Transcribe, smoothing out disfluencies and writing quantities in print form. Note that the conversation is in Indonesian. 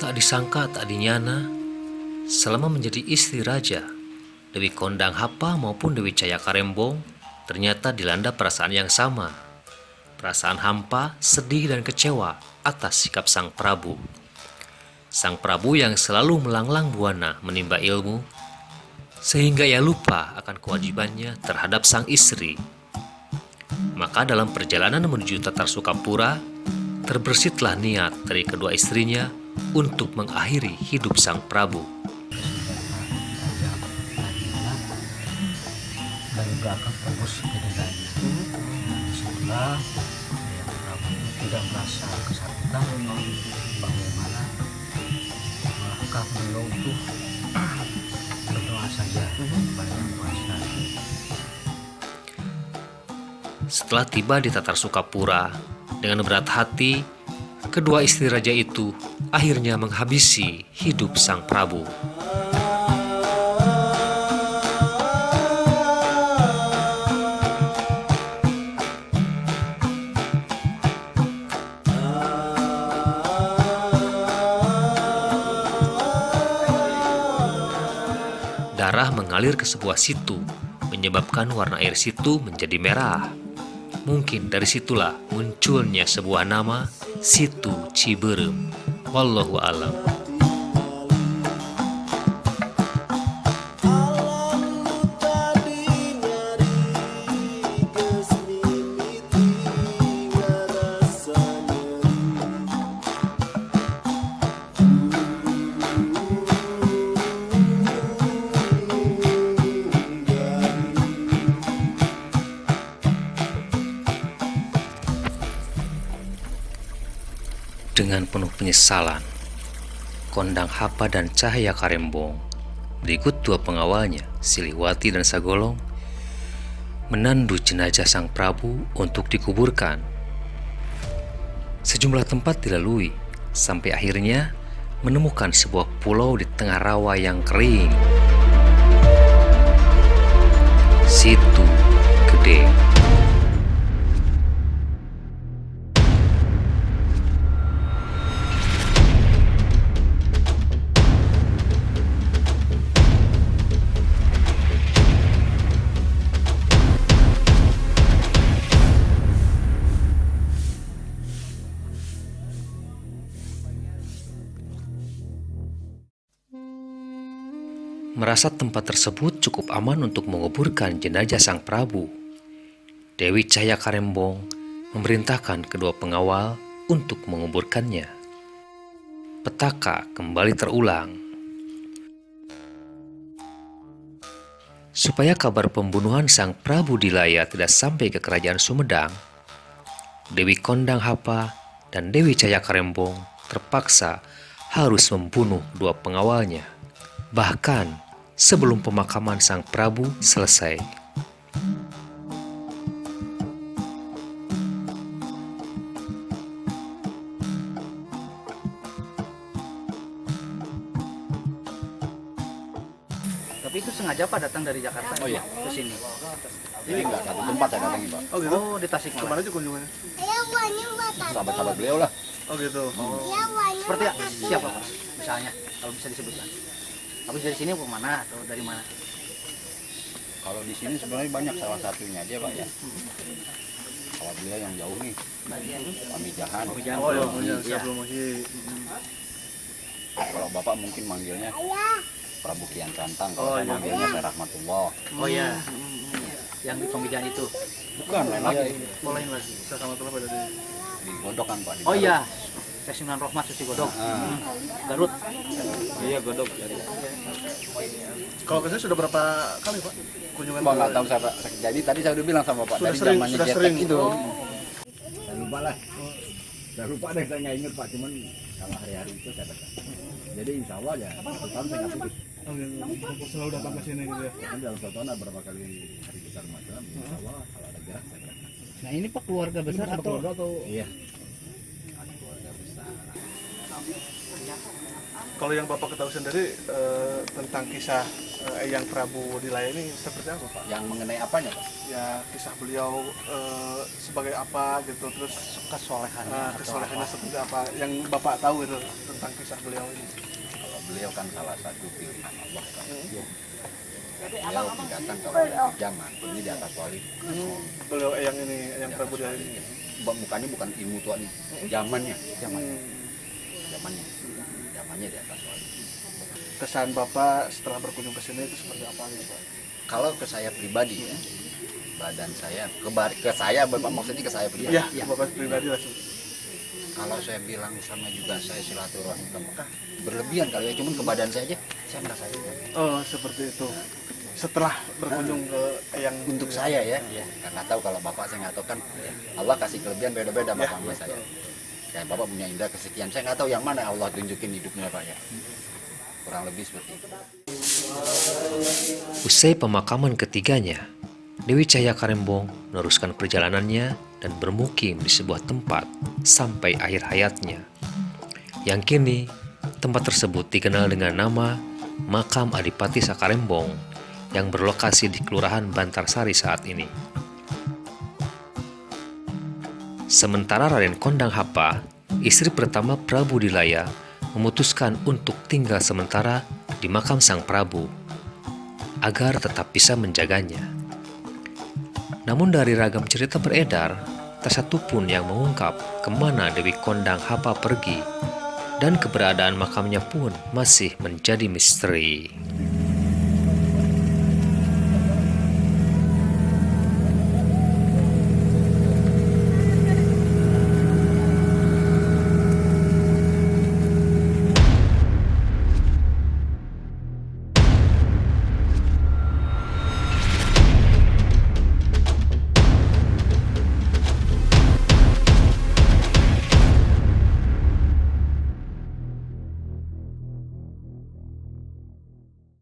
Tak disangka tak dinyana, selama menjadi istri raja, Dewi Kondang Hapa maupun Dewi Caya Karembong ternyata dilanda perasaan yang sama. Perasaan hampa, sedih dan kecewa atas sikap Sang Prabu. Sang Prabu yang selalu melanglang buana menimba ilmu, sehingga ia lupa akan kewajibannya terhadap sang istri. Maka dalam perjalanan menuju Tatar Sukapura, terbersitlah niat dari kedua istrinya untuk mengakhiri hidup Sang Prabu. Dari belakang tembus ke dadanya. Disitulah yang Prabu tidak merasa kesakitan, bagaimana maka beliau itu berdoa saja kepada Yang Kuasa. Setelah tiba di Tatar Sukapura, dengan berat hati, kedua istri raja itu akhirnya menghabisi hidup Sang Prabu. Darah mengalir ke sebuah situ, menyebabkan warna air situ menjadi merah. Mungkin dari situlah munculnya sebuah nama, Situ Ciberem. Wallahu a'lam. Dengan penuh penyesalan, Kondang Hapa dan Cahaya Karembong berikut dua pengawalnya, Siliwati dan Sagolong, menandu jenazah Sang Prabu untuk dikuburkan. Sejumlah tempat dilalui, sampai akhirnya menemukan sebuah pulau di tengah rawa yang kering. Situ Gede. Merasa tempat tersebut cukup aman untuk menguburkan jenazah Sang Prabu, Dewi Cahaya Karembong memerintahkan kedua pengawal untuk menguburkannya. Petaka kembali terulang. Supaya kabar pembunuhan Sang Prabu Dilaya tidak sampai ke kerajaan Sumedang, Dewi Kondang Hapa dan Dewi Cahaya Karembong terpaksa harus membunuh dua pengawalnya, bahkan sebelum pemakaman Sang Prabu selesai. Tapi itu sengaja Pak datang dari Jakarta Oh iya. ke sini. Jadi nggak satu tempat ya datangnya Pak. Oh gitu. Oh di Tasikmalaya. Kemana aja kunjungannya? Sahabat-sahabat beliau lah. Oh gitu. Seperti siapa Pak? Misalnya kalau bisa disebutkan. Habis dari sini kemana atau dari mana? Kalau di sini sebenarnya banyak, salah satunya aja Pak ya. Kalau beliau yang jauh nih, Pamijahan. Oh ya, punya Iya. saya belum lagi. Kalau Bapak mungkin manggilnya Prabu Kian Santang, Oh, kalau saya iya. manggilnya Syekh Rahmatullah. Oh ya. Yang di Pemijahan itu. Bukan, lain lagi. Oh lain lagi. Saya sama teman pada di. Di Godok kan Pak. Di Oh Garut. iya. Kasinan Rohmat Suci Godok. Ah. Garut. Iya Godok. Kalau ke sini sudah berapa kali Pak kunjungan? Bang nggak tahu saya Pak. Jadi tadi saya udah bilang sama Bapak Sudah dari sering, zamannya sudah Jetek sering. itu. Oh. Saya lupa lah. Saya lupa deh, saya nggak inget Pak. Cuman kalau hari-hari itu saya datang. Jadi insya Allah ya, satu tahun saya nggak putus. Oh gitu. Selalu datang ke sini gitu ya. Kan dalam satu tahun ada berapa kali hari besar macam, insya Allah kalau ada gerak saya berangkat. Nah ini Pak keluarga besar atau Keluarga atau? Iya. Ada keluarga besar. Kalau yang Bapak ketahui sendiri tentang kisah Eyang Prabu Dilaya ini seperti apa Pak? Yang mengenai apanya Pak? Ya kisah beliau sebagai apa gitu, terus Kesolehannya atau kesolehannya apa? seperti apa yang Bapak tahu itu tentang kisah beliau ini. Kalau beliau kan salah satu pilihan Allah kan. Beliau datang kalau zaman ini di atas wali. Beliau Eyang ini, Eyang Prabu Dilaya ini. Bukannya bukan ilmu Tuhan ini, zamannya, Hmm. zamannya di atas wali. Kesan Bapak setelah berkunjung ke sini itu seperti apa nih Pak? Kalau ke saya pribadi ya, badan saya ke saya Bapak maksudnya ke saya pribadi. Iya, Bapak pribadi langsung. Kalau saya bilang sama juga saya silaturahmi ke Mekah berlebihan kali ya, cuman ke badan saya aja saya merasa ringan. Oh, seperti itu. Setelah berkunjung ke Eyang Untuk saya ya, karena tahu kalau Bapak saya nggak tahu kan Allah kasih kelebihan beda-beda Ya, sama saya. Kayak Bapak punya indera kesekian, saya nggak tahu yang mana Allah tunjukin hidupnya Pak ya. Kurang lebih seperti itu. Usai pemakaman ketiganya, Dewi Cahya Karembong meneruskan perjalanannya dan bermukim di sebuah tempat sampai akhir hayatnya. Yang kini, tempat tersebut dikenal dengan nama Makam Adipati Sakarembong yang berlokasi di Kelurahan Bantarsari saat ini. Sementara Raden Kondang Hapa, istri pertama Prabu Dilaya, memutuskan untuk tinggal sementara di makam sang Prabu agar tetap bisa menjaganya. Namun dari ragam cerita beredar, tak satu pun yang mengungkap kemana Dewi Kondang Hapa pergi, dan keberadaan makamnya pun masih menjadi misteri.